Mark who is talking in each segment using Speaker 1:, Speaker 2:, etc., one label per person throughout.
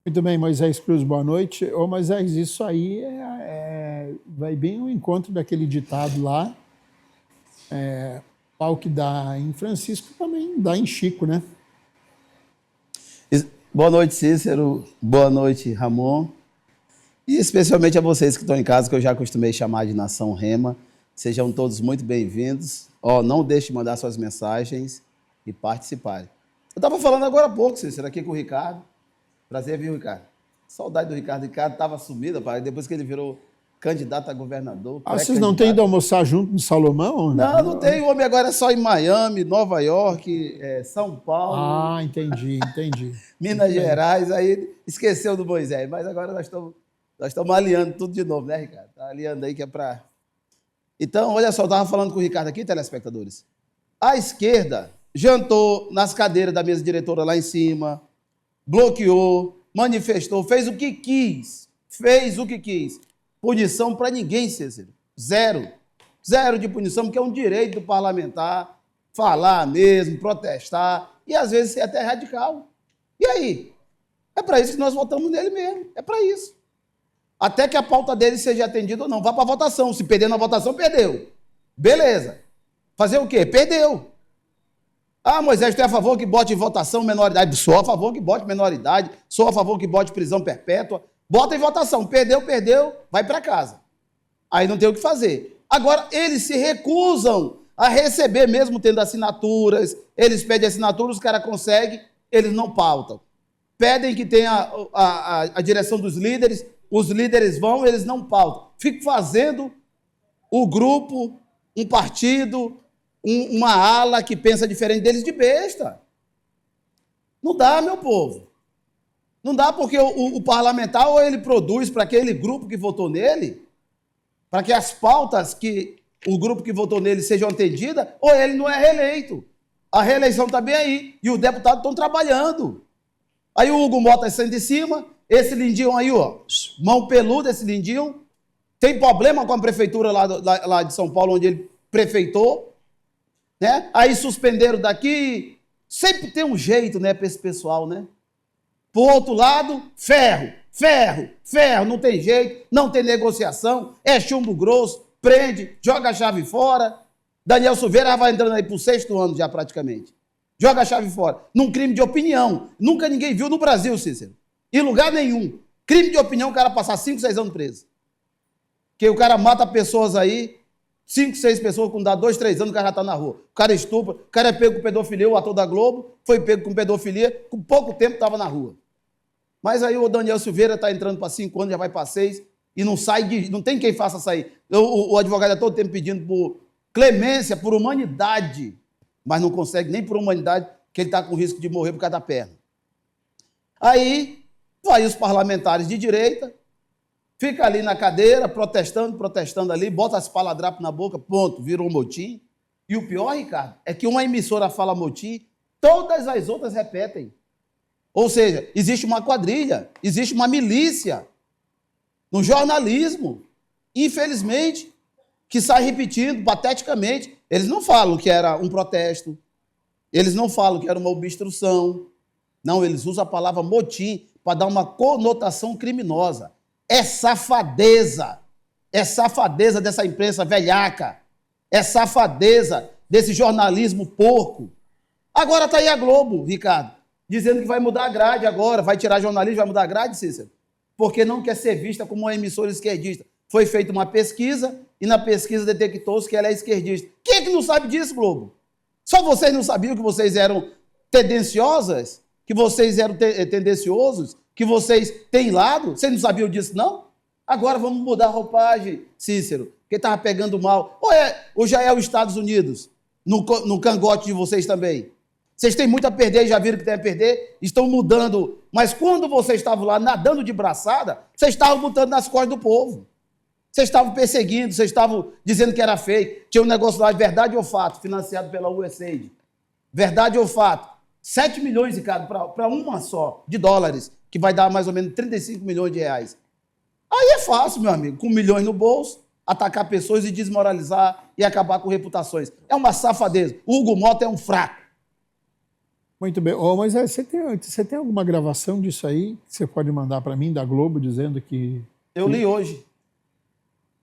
Speaker 1: Muito bem, Moisés Cruz, boa noite. Ô Moisés, isso aí vai bem ao encontro daquele ditado lá, pau que dá em Francisco também dá em Chico, né?
Speaker 2: Boa noite, Cícero. Boa noite, Ramon. E especialmente a vocês que estão em casa, que eu já acostumei chamar de Nação Rema. Sejam todos muito bem-vindos. Não deixe de mandar suas mensagens e participarem. Eu estava falando agora há pouco, Cícero, aqui com o Ricardo. Prazer, viu, Ricardo? Saudade do Ricardo. O Ricardo estava sumido, pai, depois que ele virou candidato a governador.
Speaker 1: Vocês não têm ido almoçar junto no Salomão?
Speaker 2: Não tem. O homem agora é só em Miami, Nova York, São Paulo.
Speaker 1: Entendi.
Speaker 2: Minas Gerais. Aí esqueceu do Moisés. Mas agora nós estamos alinhando tudo de novo, né, Ricardo? Está alinhando aí que é para... Então, olha só, eu estava falando com o Ricardo aqui, telespectadores. A esquerda jantou nas cadeiras da mesa diretora lá em cima, bloqueou, manifestou, fez o que quis. Punição para ninguém, Cícero. Zero de punição, porque é um direito do parlamentar falar mesmo, protestar e às vezes ser até radical. E aí? É para isso que nós votamos nele mesmo. É para isso. Até que a pauta dele seja atendida ou não. Vá para a votação. Se perder na votação, perdeu. Beleza. Fazer o quê? Perdeu. Moisés, tu é a favor que bote em votação menoridade? Sou a favor que bote menoridade. Sou a favor que bote prisão perpétua. Bota em votação. Perdeu, vai para casa. Aí não tem o que fazer. Agora, eles se recusam a receber, mesmo tendo assinaturas. Eles pedem assinatura, os caras conseguem, eles não pautam. Pedem que tenha a direção dos líderes, os líderes vão, eles não pautam. Ficam fazendo o grupo, um partido, uma ala que pensa diferente deles de besta. Não dá, meu povo. Não dá porque o parlamentar ou ele produz para aquele grupo que votou nele, para que as pautas que o grupo que votou nele sejam atendidas, ou ele não é reeleito. A reeleição está bem aí e os deputados estão trabalhando. Aí o Hugo Mota saindo de cima, esse lindinho aí, mão peluda, esse lindinho, tem problema com a prefeitura lá de São Paulo, onde ele prefeitou, né? Aí suspenderam daqui, sempre tem um jeito, né, para esse pessoal, né? Por outro lado, ferro, não tem jeito, não tem negociação, é chumbo grosso, prende, joga a chave fora. Daniel Silveira vai entrando aí para o 6º ano já praticamente. Joga a chave fora, num crime de opinião. Nunca ninguém viu no Brasil, Cícero, em lugar nenhum. Crime de opinião, o cara passar 5, 6 anos preso. Porque o cara mata pessoas aí, 5, 6 pessoas, quando dá 2, 3 anos, o cara já está na rua. O cara estupra, o cara é pego com pedofilia, o ator da Globo foi pego com pedofilia, com pouco tempo estava na rua. Mas aí o Daniel Silveira está entrando para 5 anos, já vai para 6, e não sai, não tem quem faça sair. O advogado é todo tempo pedindo por clemência, por humanidade, mas não consegue nem por humanidade, que ele está com risco de morrer por causa da perna. Aí, vai os parlamentares de direita, fica ali na cadeira, protestando ali, bota as paladrapos na boca, ponto, virou um motim. E o pior, Ricardo, é que uma emissora fala motim, todas as outras repetem. Ou seja, existe uma quadrilha, existe uma milícia no jornalismo, infelizmente, que sai repetindo pateticamente. Eles não falam que era um protesto, eles não falam que era uma obstrução. Não, eles usam a palavra motim para dar uma conotação criminosa. É safadeza dessa imprensa velhaca, é safadeza desse jornalismo porco. Agora está aí a Globo, Ricardo, dizendo que vai mudar a grade agora, vai tirar jornalismo, vai mudar a grade, Cícero, porque não quer ser vista como uma emissora esquerdista. Foi feita uma pesquisa e na pesquisa detectou-se que ela é esquerdista. Quem é que não sabe disso, Globo? Só vocês não sabiam que vocês eram tendenciosas? Que vocês eram tendenciosos? Que vocês têm lado? Vocês não sabiam disso, não? Agora vamos mudar a roupagem, Cícero, porque estava pegando mal. Ou já é os Estados Unidos no cangote de vocês também? Vocês têm muito a perder, já viram que tem a perder, estão mudando. Mas quando vocês estavam lá nadando de braçada, vocês estavam botando nas costas do povo. Vocês estavam perseguindo, vocês estavam dizendo que era fake. Tinha um negócio lá, Verdade ou Fato, financiado pela USAID. Verdade ou Fato. 7 milhões, Ricardo, para uma só de dólares, que vai dar mais ou menos 35 milhões de reais. Aí é fácil, meu amigo, com milhões no bolso, atacar pessoas e desmoralizar e acabar com reputações. É uma safadeza. O Hugo Mota é um fraco.
Speaker 1: Muito bem. Ô, Moisés, você tem alguma gravação disso aí que você pode mandar para mim, da Globo, dizendo que...
Speaker 2: Eu li hoje.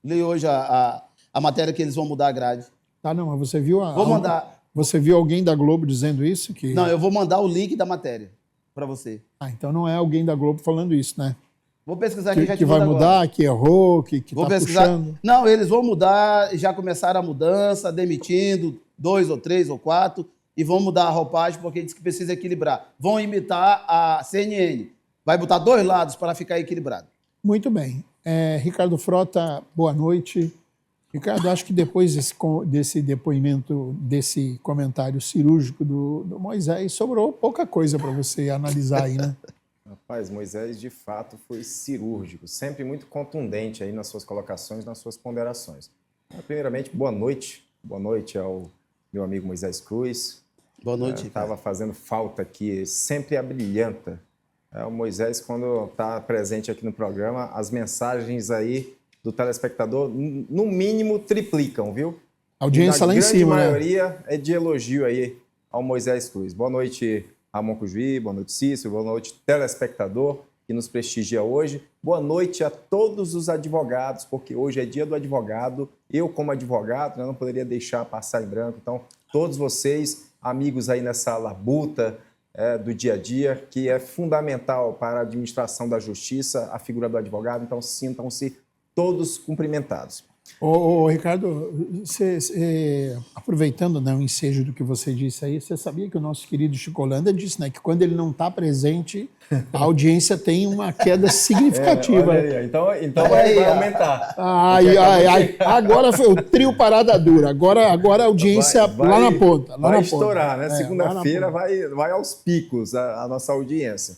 Speaker 2: Li hoje a matéria que eles vão mudar a grade.
Speaker 1: Tá, não, mas você viu
Speaker 2: Vou mandar.
Speaker 1: Você viu alguém da Globo dizendo isso? Que...
Speaker 2: Não, eu vou mandar o link da matéria para você.
Speaker 1: Ah, então não é alguém da Globo falando isso, né?
Speaker 2: Vou pesquisar aqui, já te
Speaker 1: que vai
Speaker 2: mando
Speaker 1: mudar,
Speaker 2: agora.
Speaker 1: que errou, que
Speaker 2: Vou
Speaker 1: tá
Speaker 2: pesquisar.
Speaker 1: puxando.
Speaker 2: Não, eles vão mudar, já começaram a mudança, demitindo 2 ou 3 ou 4, e vão mudar a roupagem porque diz que precisa equilibrar. Vão imitar a CNN. Vai botar 2 lados para ficar equilibrado.
Speaker 1: Muito bem. Ricardo Frota, boa noite. Ricardo, acho que depois desse depoimento, desse comentário cirúrgico do Moisés, sobrou pouca coisa para você analisar aí, né?
Speaker 3: Rapaz, Moisés de fato foi cirúrgico, sempre muito contundente aí nas suas colocações, nas suas ponderações. Primeiramente, boa noite ao meu amigo Moisés Cruz.
Speaker 2: Boa noite.
Speaker 3: Estava fazendo falta aqui, sempre abrilhanta. O Moisés, quando está presente aqui no programa, as mensagens aí do telespectador, no mínimo, triplicam, viu?
Speaker 1: A audiência lá em cima,
Speaker 3: A grande maioria é de elogio aí ao Moisés Cruz. Boa noite, Ramon Cusvi, boa noite, Cícero, boa noite, telespectador que nos prestigia hoje. Boa noite a todos os advogados, porque hoje é dia do advogado. Eu, como advogado, não poderia deixar passar em branco. Então, todos vocês, amigos aí nessa labuta do dia a dia, que é fundamental para a administração da justiça, a figura do advogado. Então, sintam-se todos cumprimentados.
Speaker 1: Ô, Ricardo, aproveitando, né, o ensejo do que você disse aí, você sabia que o nosso querido Chico Holanda disse, né, que quando ele não está presente, a audiência tem uma queda significativa.
Speaker 3: Olha aí, então vai aumentar.
Speaker 1: Agora foi o trio parada dura. Agora a audiência lá na ponta.
Speaker 3: Vai estourar, né? Segunda-feira vai aos picos a nossa audiência.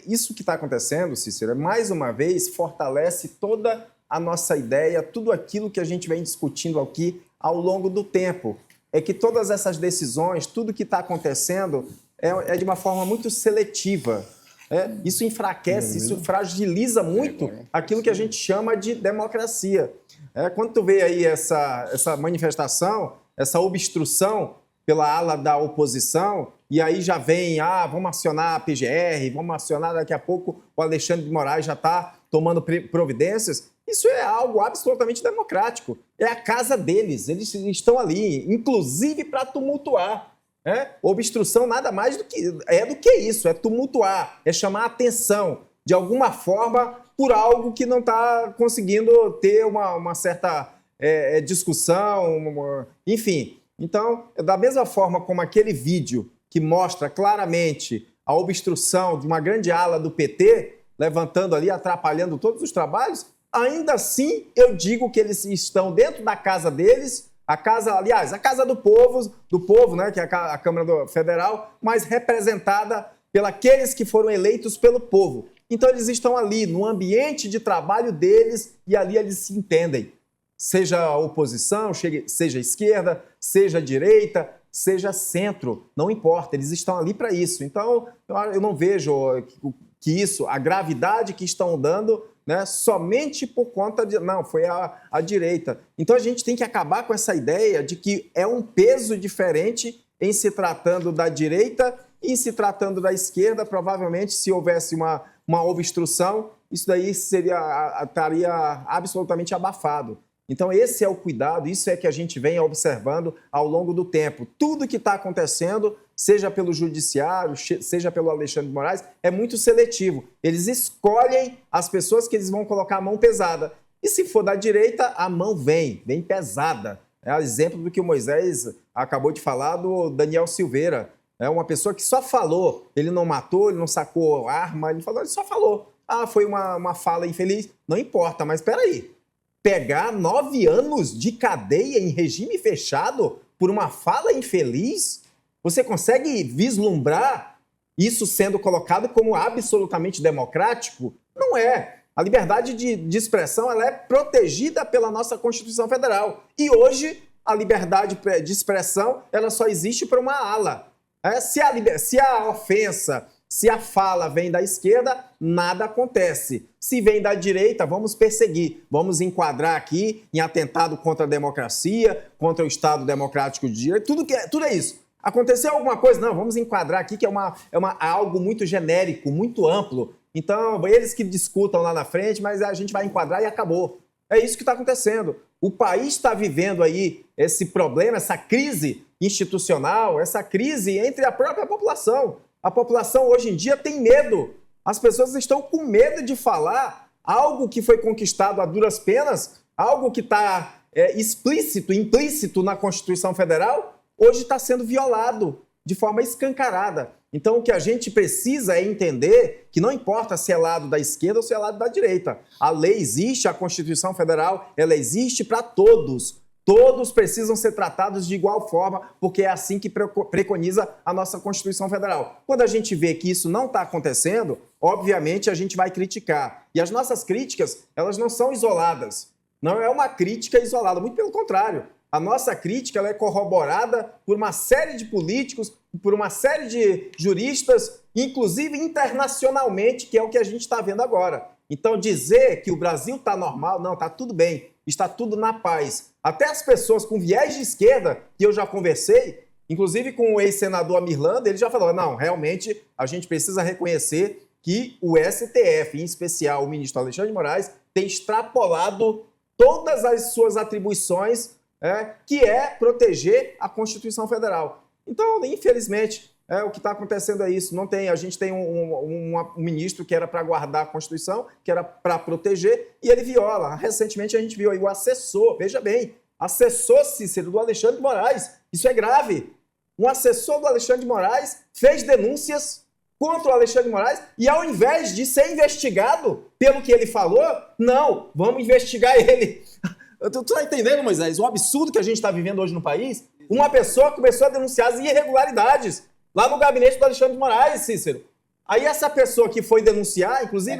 Speaker 3: Isso que está acontecendo, Cícero, mais uma vez fortalece toda a nossa ideia, tudo aquilo que a gente vem discutindo aqui ao longo do tempo. É que todas essas decisões, tudo que está acontecendo é de uma forma muito seletiva. Isso enfraquece, isso fragiliza muito aquilo que a gente chama de democracia. Quando tu vê aí essa manifestação, essa obstrução pela ala da oposição, e aí já vem, vamos acionar a PGR, vamos acionar daqui a pouco, o Alexandre de Moraes já está tomando providências. Isso é algo absolutamente democrático. É a casa deles, eles estão ali, inclusive para tumultuar. Obstrução nada mais do que isso, é tumultuar, é chamar a atenção, de alguma forma, por algo que não está conseguindo ter uma certa discussão, enfim. Então, da mesma forma como aquele vídeo que mostra claramente a obstrução de uma grande ala do PT, levantando ali, atrapalhando todos os trabalhos, ainda assim eu digo que eles estão dentro da casa deles, a casa do povo, né, que é a Câmara Federal, mas representada pelos que foram eleitos pelo povo. Então eles estão ali, no ambiente de trabalho deles, e ali eles se entendem. Seja a oposição, seja a esquerda, seja a direita, seja centro, não importa, eles estão ali para isso. Então, eu não vejo que a gravidade que estão dando, né, somente por conta foi a direita. Então, a gente tem que acabar com essa ideia de que é um peso diferente em se tratando da direita e em se tratando da esquerda. Provavelmente, se houvesse uma obstrução, isso daí estaria absolutamente abafado. Então, esse é o cuidado, isso é que a gente vem observando ao longo do tempo. Tudo que está acontecendo, seja pelo judiciário, seja pelo Alexandre de Moraes, é muito seletivo. Eles escolhem as pessoas que eles vão colocar a mão pesada. E se for da direita, a mão vem pesada. É o exemplo do que o Moisés acabou de falar do Daniel Silveira. É uma pessoa que só falou, ele não matou, ele não sacou arma, ele só falou. Foi uma fala infeliz. Não importa, mas espera aí. Pegar 9 anos de cadeia em regime fechado por uma fala infeliz? Você consegue vislumbrar isso sendo colocado como absolutamente democrático? Não é. A liberdade de expressão ela é protegida pela nossa Constituição Federal. E hoje, a liberdade de expressão ela só existe para uma ala. Se a ofensa, se a fala vem da esquerda, nada acontece. Se vem da direita, vamos perseguir, vamos enquadrar aqui em atentado contra a democracia, contra o Estado Democrático de Direito, tudo é isso. Aconteceu alguma coisa? Não, vamos enquadrar aqui que é algo muito genérico, muito amplo. Então, eles que discutam lá na frente, mas a gente vai enquadrar e acabou. É isso que está acontecendo. O país está vivendo aí esse problema, essa crise institucional, essa crise entre a própria população. A população hoje em dia tem medo. As pessoas estão com medo de falar algo que foi conquistado a duras penas, algo que está explícito, implícito na Constituição Federal, hoje está sendo violado de forma escancarada. Então, o que a gente precisa é entender que não importa se é lado da esquerda ou se é lado da direita. A lei existe, a Constituição Federal, ela existe para todos. Todos precisam ser tratados de igual forma, porque é assim que preconiza a nossa Constituição Federal. Quando a gente vê que isso não está acontecendo, obviamente a gente vai criticar. E as nossas críticas, elas não são isoladas. Não é uma crítica isolada, muito pelo contrário. A nossa crítica ela é corroborada por uma série de políticos, por uma série de juristas, inclusive internacionalmente, que é o que a gente está vendo agora. Então, dizer que o Brasil está normal, não, está tudo bem, está tudo na paz. Até as pessoas com viés de esquerda, que eu já conversei, inclusive com o ex-senador Amir Landa, ele já falou, não, realmente a gente precisa reconhecer que o STF, em especial o ministro Alexandre de Moraes, tem extrapolado todas as suas atribuições, que é proteger a Constituição Federal. Então, infelizmente, o que está acontecendo é isso. A gente tem um ministro que era para guardar a Constituição, que era para proteger, e ele viola. Recentemente a gente viu aí o assessor, veja bem, assessor, Cícero, do Alexandre de Moraes. Isso é grave. Um assessor do Alexandre de Moraes fez denúncias contra o Alexandre de Moraes e, ao invés de ser investigado pelo que ele falou, não, vamos investigar ele. Tu está entendendo, Moisés, o absurdo que a gente está vivendo hoje no país? Uma pessoa começou a denunciar as irregularidades lá no gabinete do Alexandre de Moraes, Cícero. Aí essa pessoa que foi denunciar, inclusive,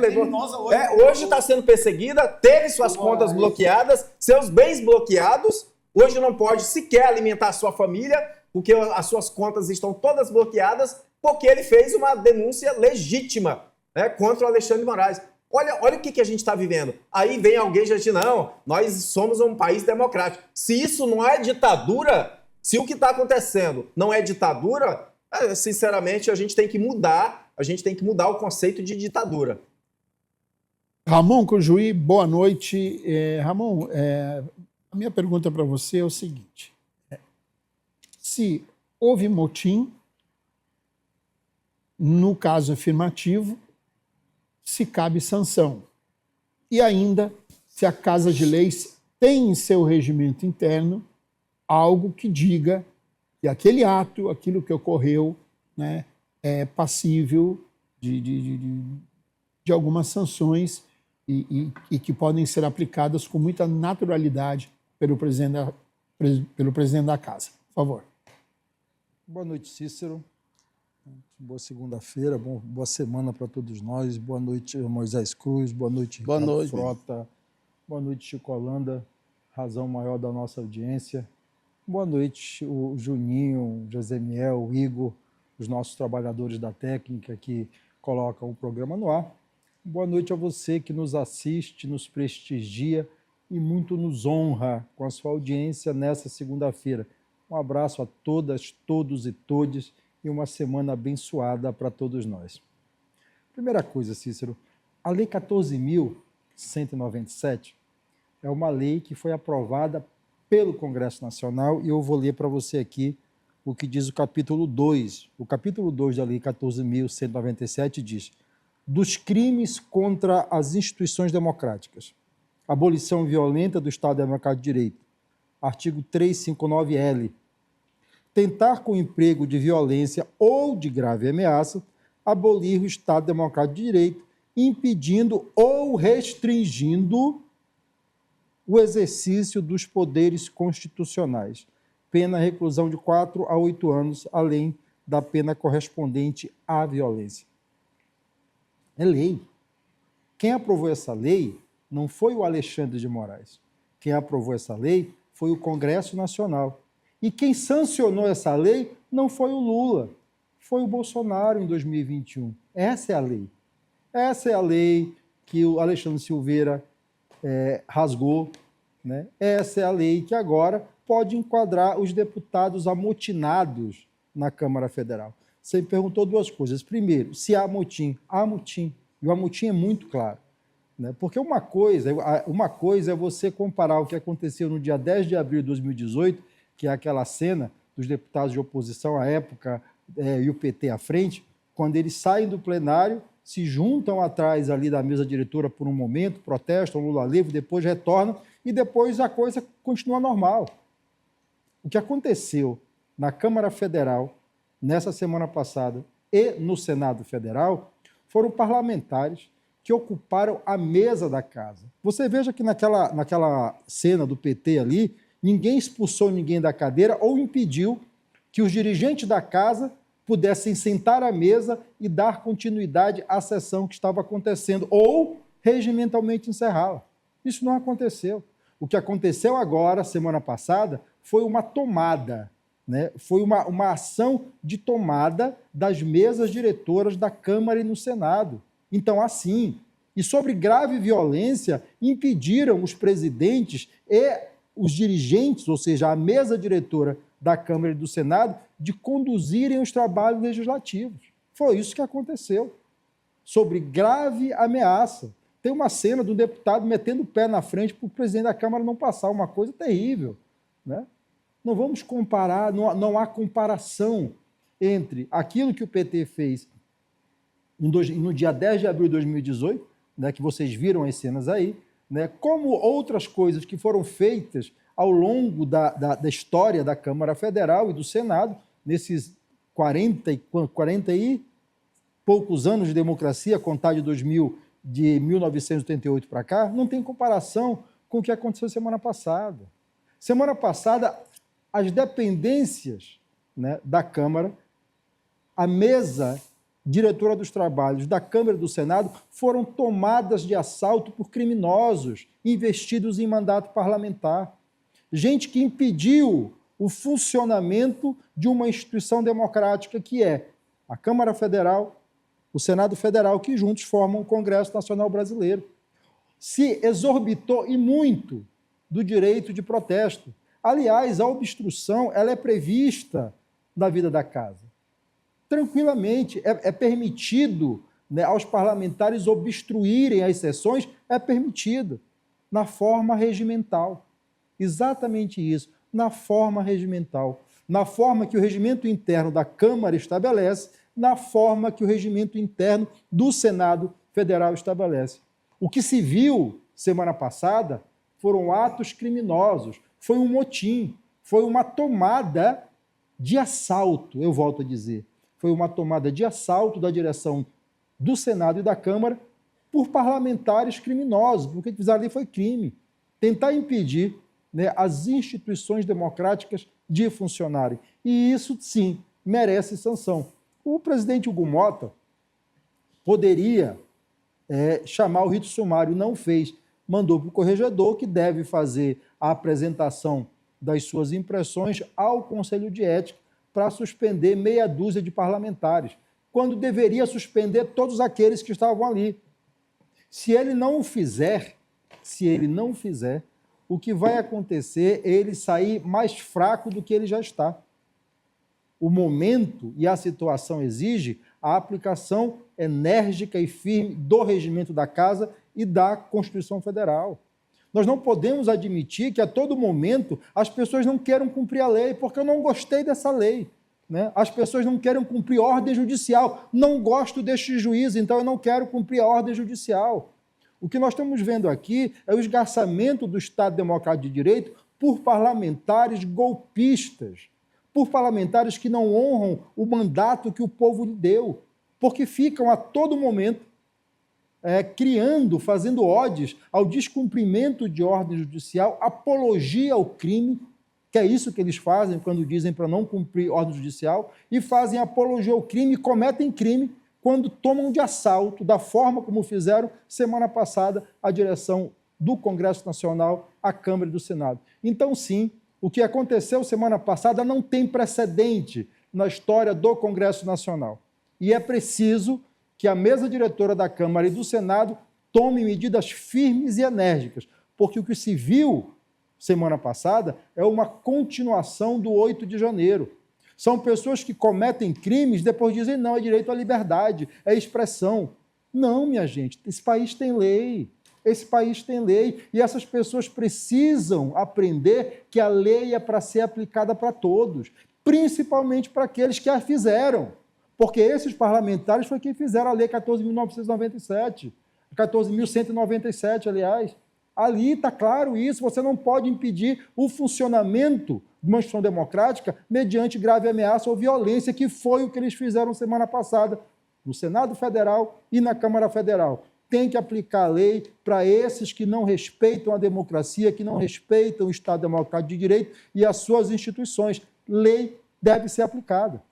Speaker 3: hoje está sendo perseguida, teve suas contas bloqueadas, seus bens bloqueados, hoje não pode sequer alimentar a sua família, porque as suas contas estão todas bloqueadas, porque ele fez uma denúncia legítima contra o Alexandre de Moraes. Olha o que a gente está vivendo. Aí vem alguém e já diz, não, nós somos um país democrático. Se isso não é ditadura, se o que está acontecendo não é ditadura, sinceramente, a gente tem que mudar o conceito de ditadura.
Speaker 1: Ramon Cujuí, boa noite. Ramon, a minha pergunta para você é o seguinte. Se houve motim, no caso afirmativo, se cabe sanção. E ainda, se a Casa de Leis tem em seu regimento interno algo que diga que aquele ato, aquilo que ocorreu, né, é passível de algumas sanções e que podem ser aplicadas com muita naturalidade pelo presidente da Casa. Por favor.
Speaker 4: Boa noite, Cícero. Boa segunda-feira, boa semana para todos nós. Boa noite, Moisés Cruz. Boa noite, Ricardo Frota. Boa noite, Chico Holanda, razão maior da nossa audiência. Boa noite, o Juninho, o Josemiel, o Igor, os nossos trabalhadores da técnica que colocam o programa no ar. Boa noite a você que nos assiste, nos prestigia e muito nos honra com a sua audiência nessa segunda-feira. Um abraço a todas, todos e todes e uma semana abençoada para todos nós. Primeira coisa, Cícero, a Lei 14.197 é uma lei que foi aprovada pelo Congresso Nacional e eu vou ler para você aqui o que diz o capítulo 2. O capítulo 2 da Lei 14.197 diz: dos crimes contra as instituições democráticas, abolição violenta do Estado Democrático de Direito, artigo 359-L, tentar com emprego de violência ou de grave ameaça abolir o Estado Democrático de Direito, impedindo ou restringindo o exercício dos poderes constitucionais. Pena reclusão de 4 a 8 anos, além da pena correspondente à violência. É lei. Quem aprovou essa lei não foi o Alexandre de Moraes. Quem aprovou essa lei foi o Congresso Nacional. E quem sancionou essa lei não foi o Lula, foi o Bolsonaro em 2021. Essa é a lei. Essa é a lei que o Alexandre Silveira rasgou, né? Essa é a lei que agora pode enquadrar os deputados amotinados na Câmara Federal? Você me perguntou duas coisas. Primeiro, se há motim. Há motim. E o motim é muito claro. Né? Porque uma coisa é você comparar o que aconteceu no dia 10 de abril de 2018, que é aquela cena dos deputados de oposição à época e o PT à frente, quando eles saem do plenário, se juntam atrás ali da mesa diretora por um momento, protestam, Lula livre, depois retornam e depois a coisa continua normal. O que aconteceu na Câmara Federal nessa semana passada e no Senado Federal foram parlamentares que ocuparam a mesa da casa. Você veja que naquela cena do PT ali, ninguém expulsou ninguém da cadeira ou impediu que os dirigentes da casa pudessem sentar à mesa e dar continuidade à sessão que estava acontecendo ou regimentalmente encerrá-la. Isso não aconteceu. O que aconteceu agora, semana passada, foi uma tomada, né? Foi uma ação de tomada das mesas diretoras da Câmara e no Senado. Então, assim, e sobre grave violência, impediram os presidentes e os dirigentes, ou seja, a mesa diretora da Câmara e do Senado, de conduzirem os trabalhos legislativos. Foi isso que aconteceu. Sobre grave ameaça. Tem uma cena do deputado metendo o pé na frente para o presidente da Câmara não passar, uma coisa terrível. Né? Não vamos comparar, não há comparação entre aquilo que o PT fez no dia 10 de abril de 2018, né, que vocês viram as cenas aí, né, como outras coisas que foram feitas ao longo da história da Câmara Federal e do Senado, nesses 40 e poucos anos de democracia, contar de 1988 para cá, não tem comparação com o que aconteceu semana passada. Semana passada, as dependências, né, da Câmara, a mesa diretora dos trabalhos da Câmara e do Senado foram tomadas de assalto por criminosos investidos em mandato parlamentar. Gente que impediu o funcionamento de uma instituição democrática que é a Câmara Federal, o Senado Federal, que juntos formam o Congresso Nacional Brasileiro. Se exorbitou e muito do direito de protesto. Aliás, a obstrução ela é prevista na vida da casa. Tranquilamente, é permitido, né, aos parlamentares obstruírem as sessões, é permitido, na forma regimental. Exatamente isso, na forma regimental. Na forma que o regimento interno da Câmara estabelece, na forma que o regimento interno do Senado Federal estabelece. O que se viu semana passada foram atos criminosos, foi um motim, foi uma tomada de assalto, eu volto a dizer. Foi uma tomada de assalto da direção do Senado e da Câmara por parlamentares criminosos, porque o que fizeram ali foi crime. Tentar impedir, né, as instituições democráticas de funcionarem. E isso, sim, merece sanção. O presidente Hugo Mota poderia chamar o rito sumário, não fez. Mandou para o corregedor, que deve fazer a apresentação das suas impressões ao Conselho de Ética para suspender meia dúzia de parlamentares, quando deveria suspender todos aqueles que estavam ali. Se ele não o fizer, o que vai acontecer é ele sair mais fraco do que ele já está. O momento e a situação exige a aplicação enérgica e firme do regimento da Casa e da Constituição Federal. Nós não podemos admitir que a todo momento as pessoas não queiram cumprir a lei, porque eu não gostei dessa lei. Né? As pessoas não querem cumprir ordem judicial. Não gosto deste juiz, então eu não quero cumprir a ordem judicial. O que nós estamos vendo aqui é o esgarçamento do Estado Democrático de Direito por parlamentares golpistas, por parlamentares que não honram o mandato que o povo lhe deu, porque ficam a todo momento criando, fazendo odes ao descumprimento de ordem judicial, apologia ao crime, que é isso que eles fazem quando dizem para não cumprir ordem judicial, e fazem apologia ao crime, cometem crime quando tomam de assalto, da forma como fizeram semana passada, a direção do Congresso Nacional, a Câmara e do Senado. Então, sim, o que aconteceu semana passada não tem precedente na história do Congresso Nacional. E é preciso que a mesa diretora da Câmara e do Senado tome medidas firmes e enérgicas, porque o que se viu semana passada é uma continuação do 8 de janeiro. São pessoas que cometem crimes, depois dizem, não, é direito à liberdade, é expressão. Não, minha gente, esse país tem lei. Esse país tem lei. E essas pessoas precisam aprender que a lei é para ser aplicada para todos, principalmente para aqueles que a fizeram. Porque esses parlamentares foi quem fizeram a Lei 14.997, 14.197, aliás. Ali está claro isso, você não pode impedir o funcionamento de uma instituição democrática mediante grave ameaça ou violência, que foi o que eles fizeram semana passada no Senado Federal e na Câmara Federal. Tem que aplicar a lei para esses que não respeitam a democracia, que não respeitam o Estado Democrático de Direito e as suas instituições. Lei deve ser aplicada.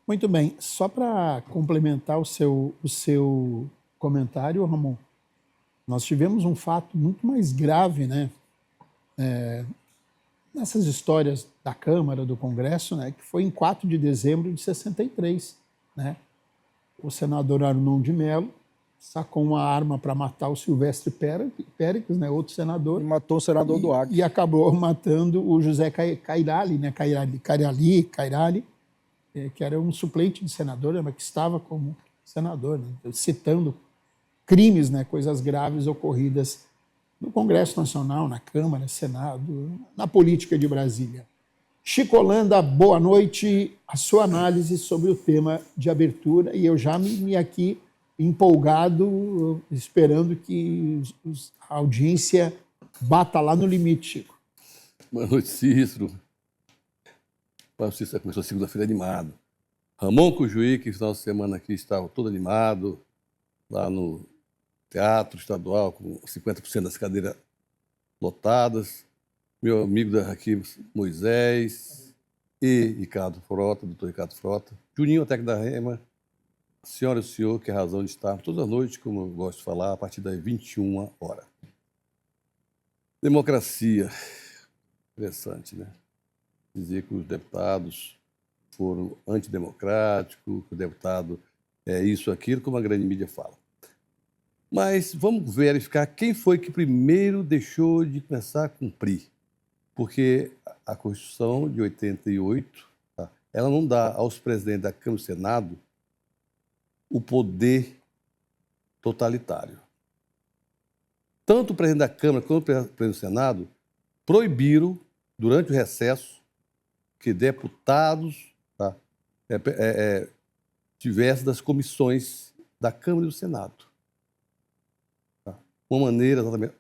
Speaker 1: Muito bem. Só para complementar o seu comentário, Ramon, nós tivemos um fato muito mais grave, né? Nessas histórias da Câmara, do Congresso, né? Que foi em 4 de dezembro de 63, né? O senador Arnon de Mello sacou uma arma para matar o Silvestre Péricles, né? Outro senador.
Speaker 4: E matou o senador do Acre.
Speaker 1: E acabou matando o José Cairali, né? Cairali, que era um suplente de senador, mas que estava como senador, né? Citando crimes, né? Coisas graves ocorridas no Congresso Nacional, na Câmara, Senado, na política de Brasília. Chico Holanda, boa noite. A sua análise sobre o tema de abertura, e eu já me aqui empolgado, esperando que a audiência bata lá no limite, Chico.
Speaker 5: Boa noite, Cícero. O Cícero começou segunda-feira animado. Ramon Cujuí, que no final de semana aqui estava todo animado, lá no Teatro Estadual, com 50% das cadeiras lotadas. Meu amigo aqui, Moisés, e Ricardo Frota, doutor Ricardo Frota. Juninho, técnico da Rema. A senhora e o senhor, que é a razão de estar toda noite, como eu gosto de falar, a partir das 21 horas. Democracia. Interessante, né? Dizer que os deputados foram antidemocráticos, que o deputado é isso, aquilo, como a grande mídia fala. Mas vamos verificar quem foi que primeiro deixou de começar a cumprir. Porque a Constituição de 88, tá, ela não dá aos presidentes da Câmara e do Senado o poder totalitário. Tanto o presidente da Câmara quanto o presidente do Senado proibiram, durante o recesso, que deputados, tá, tivessem das comissões da Câmara e do Senado. Tá? Uma maneira exatamente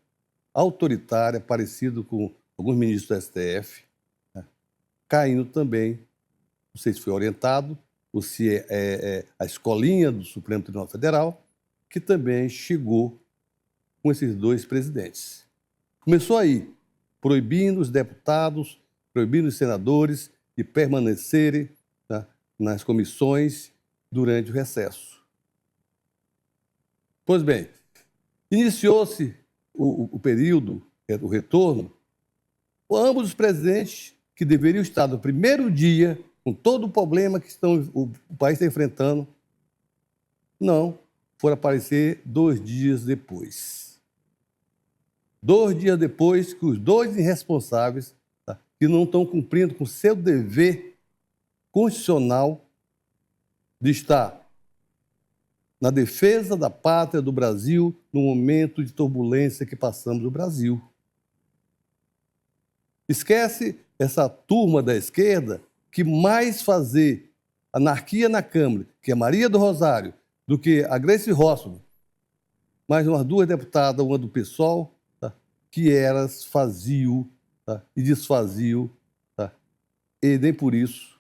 Speaker 5: autoritária, parecida com alguns ministros do STF, né? Caindo também, não sei se foi orientado, ou se é a escolinha do Supremo Tribunal Federal, que também chegou com esses dois presidentes. Começou aí, proibindo os deputados, proibindo os senadores de permanecerem, tá, nas comissões durante o recesso. Pois bem, iniciou-se o período do retorno, ambos os presidentes que deveriam estar no primeiro dia, com todo o problema que o país está enfrentando, não foram aparecer 2 dias depois. 2 dias depois que os dois irresponsáveis, tá, que não estão cumprindo com seu dever constitucional de estar na defesa da pátria do Brasil no momento de turbulência que passamos no Brasil. Esquece essa turma da esquerda que mais fazer anarquia na Câmara, que é Maria do Rosário, do que a Gleice Hoffmann, mais umas 2 deputadas, uma do PSOL, tá, que elas faziam, tá, e desfaziam, tá, e nem por isso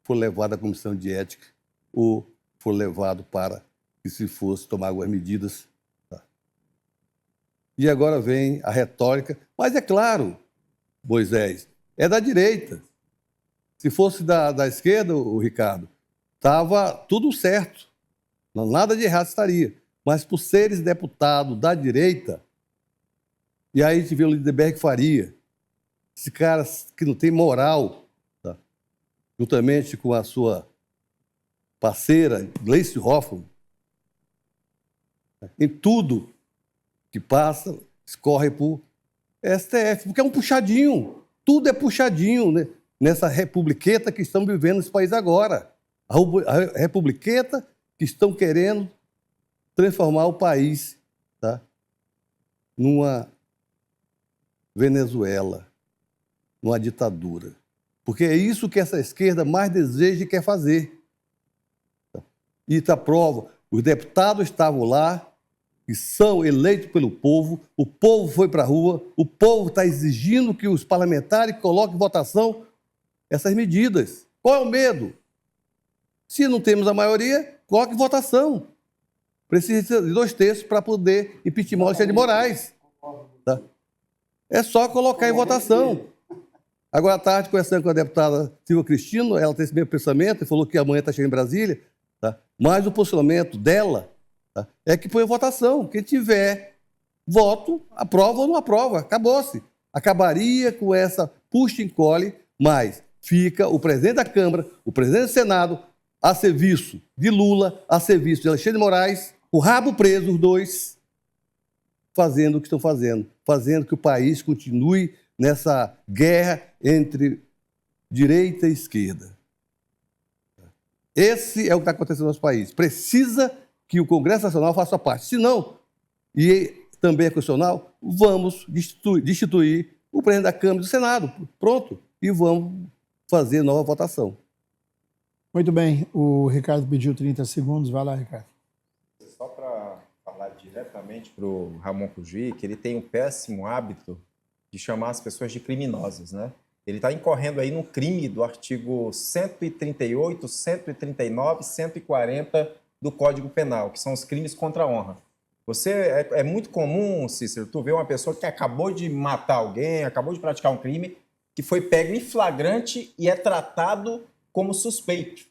Speaker 5: foi levado à comissão de ética ou foi levado para que se fosse tomar algumas medidas. Tá. E agora vem a retórica, mas é claro, Moisés, é da direita. Se fosse da esquerda, o Ricardo, estava tudo certo. Nada de errado estaria. Mas por seres deputados da direita, e aí a gente vê o Lindenberg Faria, esse cara que não tem moral, tá, juntamente com a sua parceira, Gleice Hoffmann, em tudo que passa, escorre por STF, porque é um puxadinho. Tudo é puxadinho, né? nessa republiqueta que estamos vivendo nesse país agora. A republiqueta que estão querendo transformar o país, tá, numa Venezuela, numa ditadura. Porque é isso que essa esquerda mais deseja e quer fazer. E está a prova, os deputados estavam lá, que são eleitos pelo povo, o povo foi para a rua, o povo está exigindo que os parlamentares coloquem em votação essas medidas. Qual é o medo? Se não temos a maioria, coloque em votação. Precisa de 2/3 para poder impeachment o Alexandre de Moraes. Tá? É só colocar em votação. Agora à tarde, conversando com a deputada Silvia Cristino, ela tem esse mesmo pensamento e falou que amanhã está chegando em Brasília, tá? Mas o posicionamento dela, tá, é que põe em votação. Quem tiver voto, aprova ou não aprova. Acabou-se. Acabaria com essa puxa-encolhe, mas fica o presidente da Câmara, o presidente do Senado, a serviço de Lula, a serviço de Alexandre de Moraes, o rabo preso, os dois, fazendo o que estão fazendo que o país continue nessa guerra entre direita e esquerda. Esse é o que está acontecendo no nosso país. Precisa que o Congresso Nacional faça parte. Se não, e também é constitucional, vamos destituir o presidente da Câmara e do Senado. Pronto. E vamos fazer nova votação.
Speaker 1: Muito bem. O Ricardo pediu 30 segundos. Vai lá, Ricardo.
Speaker 3: Só para falar diretamente para o Ramon Cujuí, que ele tem um péssimo hábito de chamar as pessoas de criminosas, né? Ele está incorrendo aí no crime do artigo 138, 139, 140 do Código Penal, que são os crimes contra a honra. É muito comum, Cícero, tu ver uma pessoa que acabou de matar alguém, acabou de praticar um crime, que foi pego em flagrante e é tratado como suspeito.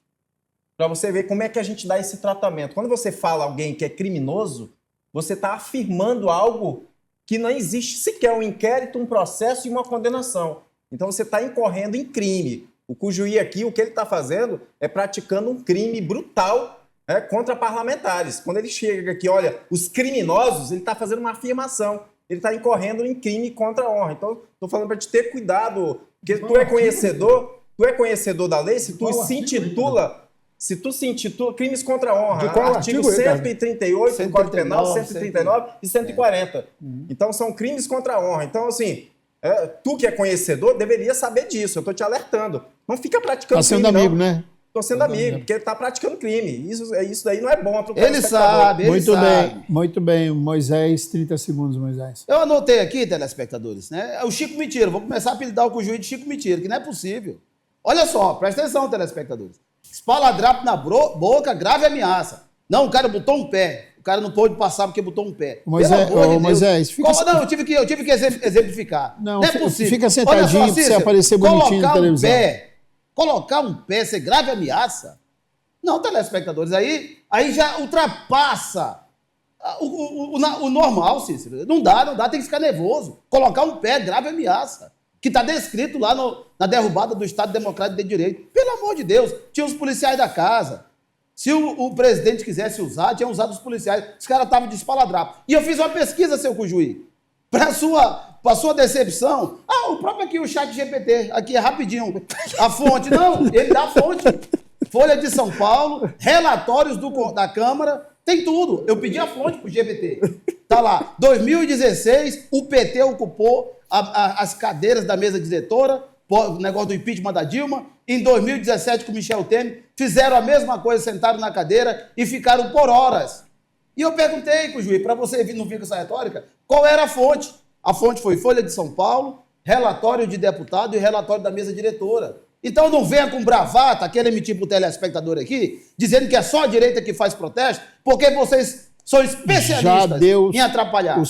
Speaker 3: Para você ver como é que a gente dá esse tratamento. Quando você fala alguém que é criminoso, você está afirmando algo que não existe sequer um inquérito, um processo e uma condenação. Então você está incorrendo em crime. O Cujuí aqui, o que ele está fazendo é praticando um crime brutal, né, contra parlamentares. Quando ele chega aqui, olha, os criminosos, ele está fazendo uma afirmação. Ele está incorrendo em crime contra a honra. Então, estou falando para te ter cuidado, porque tu é conhecedor da lei, se tu se intitula crimes contra a honra, artigo 138 do Código Penal, 139 e 140. Então, são crimes contra a honra. Então, assim, tu que é conhecedor, deveria saber disso. Eu estou te alertando. Não fica praticando crime,
Speaker 1: Está sendo amigo, né?
Speaker 3: Estou sendo amigo, porque ele está praticando crime. Isso daí não é bom para o
Speaker 2: Ele sabe, ele sabe.
Speaker 1: Muito bem. Moisés, 30 segundos, Moisés.
Speaker 2: Eu anotei aqui, telespectadores, né? O Chico Mentira. Vou começar a apelidar o Cujuí de Chico Mentira, que não é possível. Olha só, presta atenção, telespectadores. Espaladrapo na boca, grave ameaça. Não, o cara botou um pé. O cara não pôde passar porque botou um pé.
Speaker 1: Moisés, fica...
Speaker 2: Não, eu tive que exemplificar.
Speaker 1: Não
Speaker 2: é possível.
Speaker 1: Fica sentadinho para você aparecer bonitinho na televisão.
Speaker 2: Colocar um pé, ser grave ameaça? Não, telespectadores, aí já ultrapassa o normal, Cícero. Não dá, tem que ficar nervoso. Colocar um pé, grave ameaça. Que está descrito lá na derrubada do Estado Democrático de Direito. Pelo amor de Deus, tinha os policiais da casa. Se o presidente quisesse usar, tinha usado os policiais. Os caras estavam de espaladrapo. E eu fiz uma pesquisa, seu Cujuí. Para sua decepção, o próprio aqui, o chat GPT, aqui é rapidinho, a fonte, não, ele dá a fonte, Folha de São Paulo, relatórios da Câmara, tem tudo, eu pedi a fonte pro GPT, tá lá, 2016, o PT ocupou as cadeiras da mesa diretora, o negócio do impeachment da Dilma, em 2017 com Michel Temer, fizeram a mesma coisa, sentaram na cadeira e ficaram por horas. E eu perguntei, Cujuí, para você não vir com essa retórica, qual era a fonte? A fonte foi Folha de São Paulo, relatório de deputado e relatório da mesa diretora. Então não venha com bravata, querer emitir para o telespectador aqui, dizendo que é só a direita que faz protesto, porque vocês são especialistas em atrapalhar.